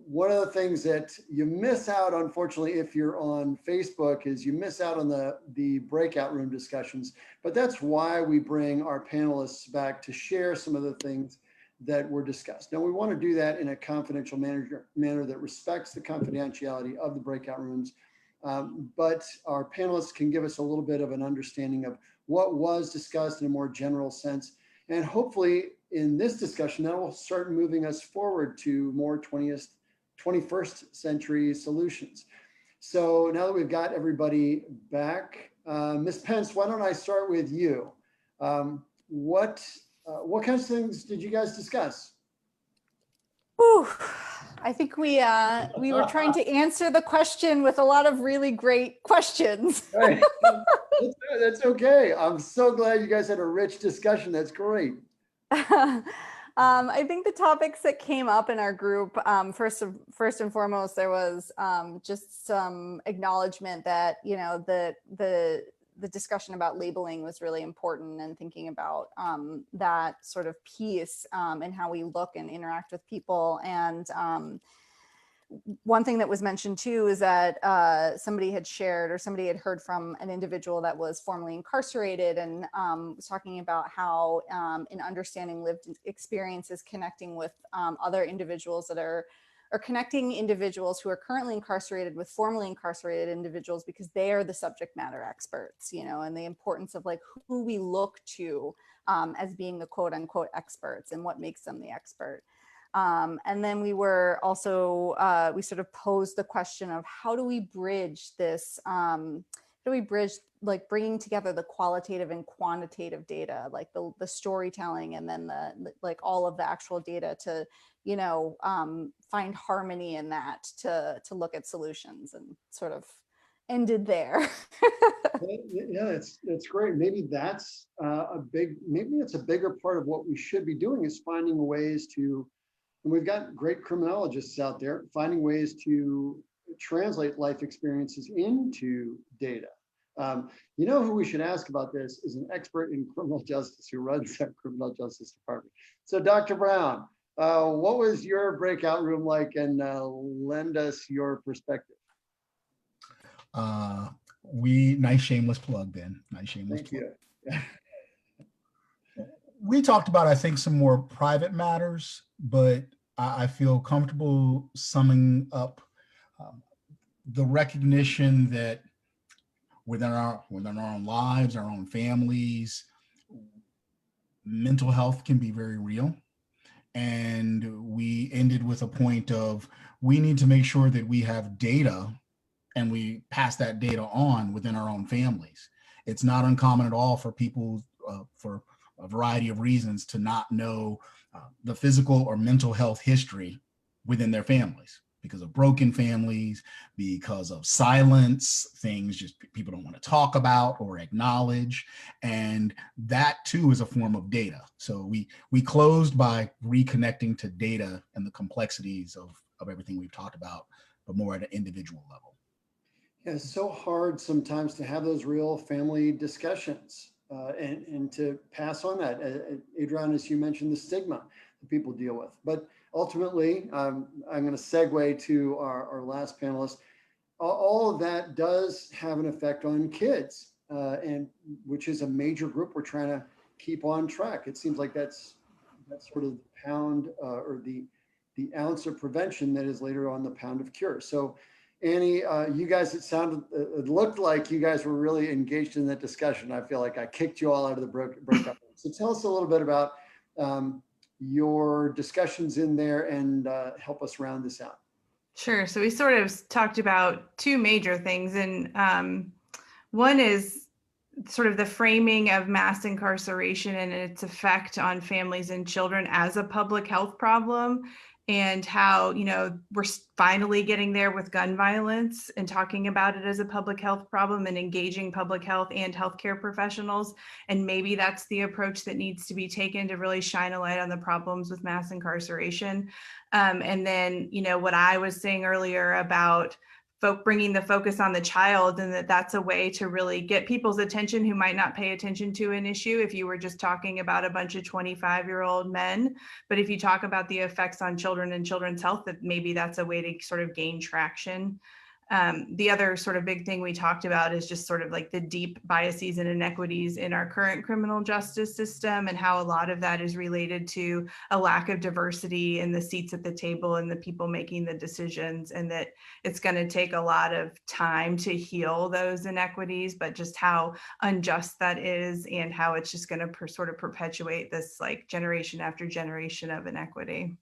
One of the things that you miss out, unfortunately, if you're on Facebook, is you miss out on the breakout room discussions. But that's why we bring our panelists back to share some of the things that were discussed. Now, we want to do that in a confidential manner that respects the confidentiality of the breakout rooms. But our panelists can give us a little bit of an understanding of what was discussed in a more general sense. And hopefully in this discussion, that will start moving us forward to more 21st century solutions. So now that we've got everybody back, Ms. Pentz, why don't I start with you? What kinds of things did you guys discuss? Whew. I think we were trying to answer the question with a lot of really great questions. Right. That's okay. I'm so glad you guys had a rich discussion. That's great. I think the topics that came up in our group, first and foremost, there was just some acknowledgement that, the discussion about labeling was really important, and thinking about that sort of piece and how we look and interact with people. And one thing that was mentioned too is that somebody had shared, or somebody had heard from an individual that was formerly incarcerated, and was talking about how in understanding lived experiences, connecting with other individuals that are connecting individuals who are currently incarcerated with formerly incarcerated individuals, because they are the subject matter experts, and the importance of like who we look to as being the quote unquote experts, and what makes them the expert. And then we were also, we sort of posed the question of how do we bridge this, like bringing together the qualitative and quantitative data, like the storytelling, and then like all of the actual data to, find harmony in that, to look at solutions, and sort of ended there. Yeah, that's great. Maybe that's maybe it's a bigger part of what we should be doing, is finding ways to, and we've got great criminologists out there, finding ways to translate life experiences into data. Who we should ask about this is an expert in criminal justice who runs that criminal justice department. So Dr. Brown, what was your breakout room like, and lend us your perspective? Nice shameless plug, Ben. Nice shameless Thank plug. you. We talked about, I think, some more private matters, but I feel comfortable summing up the recognition that within our own lives, our own families, mental health can be very real. And we ended with a point of, we need to make sure that we have data and we pass that data on within our own families. It's not uncommon at all for people, for a variety of reasons, to not know the physical or mental health history within their families. because of broken families, because of silence, things just people don't want to talk about or acknowledge. And that too is a form of data. So we closed by reconnecting to data and the complexities of everything we've talked about, but more at an individual level. Yeah, it's so hard sometimes to have those real family discussions and to pass on that. Adriana, as you mentioned, the stigma that people deal with. But ultimately, I'm going to segue to our last panelist. All of that does have an effect on kids, and which is a major group we're trying to keep on track. It seems like that's sort of the pound or the ounce of prevention that is later on the pound of cure. So Annie, you guys, it looked like you guys were really engaged in that discussion. I feel like I kicked you all out of the breakout room. So tell us a little bit about your discussions in there and help us round this out. Sure. So we sort of talked about two major things. And one is sort of the framing of mass incarceration and its effect on families and children as a public health problem, and how, you know, we're finally getting there with gun violence and talking about it as a public health problem and engaging public health and healthcare professionals. And maybe that's the approach that needs to be taken to really shine a light on the problems with mass incarceration. And then, you know, what I was saying earlier about bringing the focus on the child, and that's a way to really get people's attention who might not pay attention to an issue if you were just talking about a bunch of 25-year-old men. But if you talk about the effects on children and children's health, that maybe that's a way to sort of gain traction. The other sort of big thing we talked about is just sort of like the deep biases and inequities in our current criminal justice system, and how a lot of that is related to a lack of diversity in the seats at the table and the people making the decisions, and that it's going to take a lot of time to heal those inequities, but just how unjust that is and how it's just going to sort of perpetuate this like generation after generation of inequity.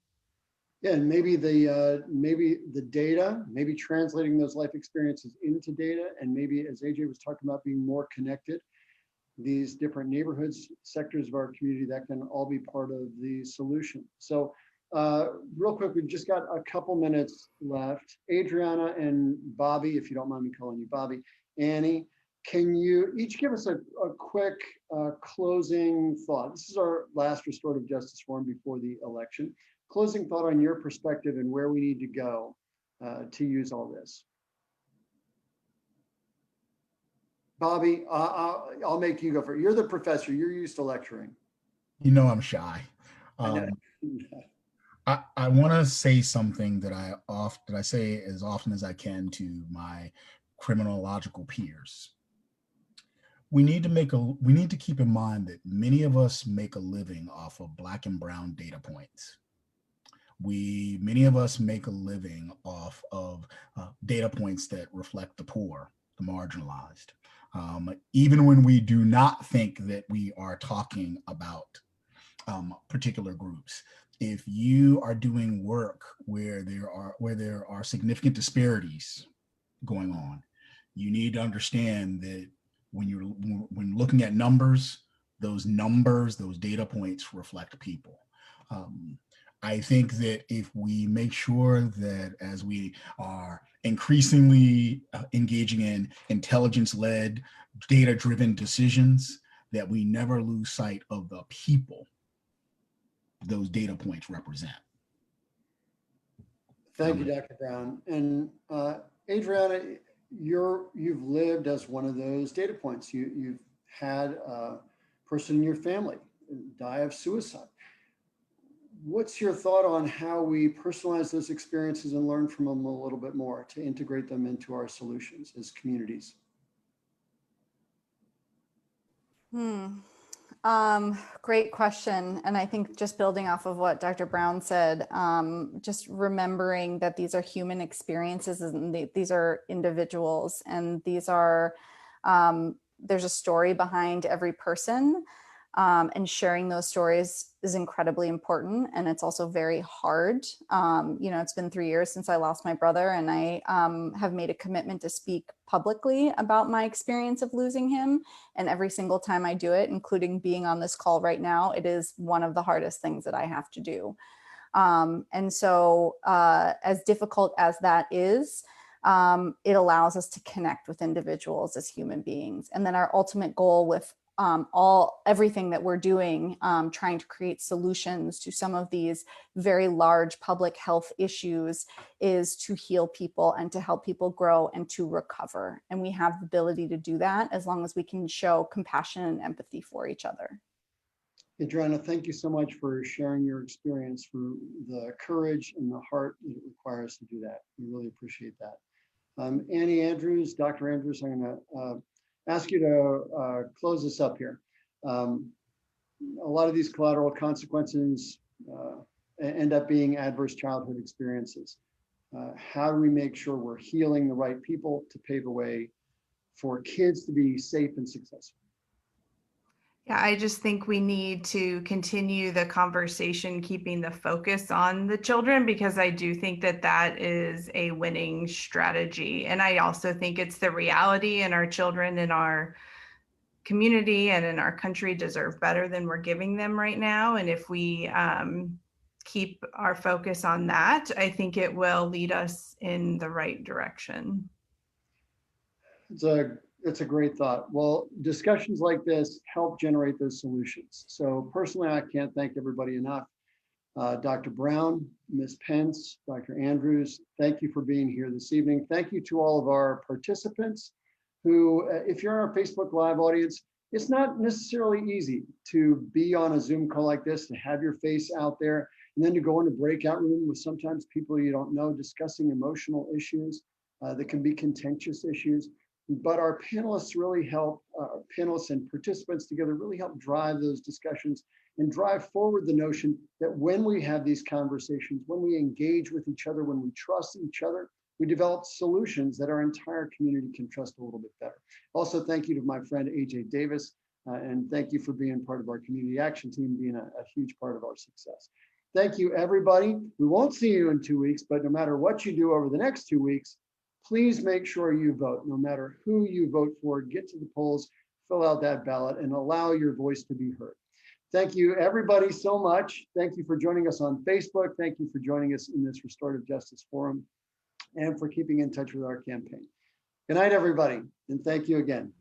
Yeah, and maybe the data, maybe translating those life experiences into data, and maybe, as AJ was talking about, being more connected, these different neighborhoods, sectors of our community, that can all be part of the solution. So real quick, we've just got a couple minutes left. Adriana and Bobby, if you don't mind me calling you Bobby, Annie, can you each give us a quick closing thought? This is our last Restorative Justice Forum before the election. Closing thought on your perspective and where we need to go to use all this. Bobby, I'll make you go first. You're the professor. You're used to lecturing. You know I'm shy. I know. I want to say something that I say as often as I can to my criminological peers. We need to keep in mind that many of us make a living off of Black and brown data points. Many of us make a living off of data points that reflect the poor, the marginalized. Even when we do not think that we are talking about particular groups. If you are doing work where there are significant disparities going on, you need to understand that when looking at numbers, those data points reflect people. I think that if we make sure that as we are increasingly engaging in intelligence-led, data-driven decisions, that we never lose sight of the people those data points represent. Thank you, Dr. Brown. And Adriana, you've lived as one of those data points. You've had a person in your family die of suicide. What's your thought on how we personalize those experiences and learn from them a little bit more to integrate them into our solutions as communities? Great question. And I think just building off of what Dr. Brown said, just remembering that these are human experiences and these are individuals, and these are, there's a story behind every person. And sharing those stories is incredibly important. And it's also very hard. It's been 3 years since I lost my brother, and I have made a commitment to speak publicly about my experience of losing him. And every single time I do it, including being on this call right now, it is one of the hardest things that I have to do. And so as difficult as that is, it allows us to connect with individuals as human beings. And then our ultimate goal with everything that we're doing, trying to create solutions to some of these very large public health issues, is to heal people and to help people grow and to recover. And we have the ability to do that as long as we can show compassion and empathy for each other. Adriana, thank you so much for sharing your experience, for the courage and the heart that it requires to do that. We really appreciate that. Annie Andrews, Dr. Andrews, I'm going to ask you to close this up here. A lot of these collateral consequences end up being adverse childhood experiences. How do we make sure we're healing the right people to pave the way for kids to be safe and successful? Yeah, I just think we need to continue the conversation, keeping the focus on the children, because I do think that that is a winning strategy. And I also think it's the reality, and our children in our community and in our country deserve better than we're giving them right now. And if we keep our focus on that, I think it will lead us in the right direction. It's a great thought. Well, discussions like this help generate those solutions. So personally, I can't thank everybody enough. Dr. Brown, Ms. Pentz, Dr. Andrews, thank you for being here this evening. Thank you to all of our participants who, if you're in our Facebook Live audience, it's not necessarily easy to be on a Zoom call like this, to have your face out there, and then to go in a breakout room with sometimes people you don't know discussing emotional issues that can be contentious issues. But our panelists really help, panelists and participants together really help drive those discussions and drive forward the notion that when we have these conversations, when we engage with each other, when we trust each other, we develop solutions that our entire community can trust a little bit better. Also, thank you to my friend, AJ Davis, and thank you for being part of our community action team, being a huge part of our success. Thank you, everybody. We won't see you in 2 weeks, but no matter what you do over the next 2 weeks, please make sure you vote. No matter who you vote for, get to the polls, fill out that ballot, and allow your voice to be heard. Thank you, everybody, so much. Thank you for joining us on Facebook. Thank you for joining us in this Restorative Justice Forum, and for keeping in touch with our campaign. Good night, everybody, and thank you again.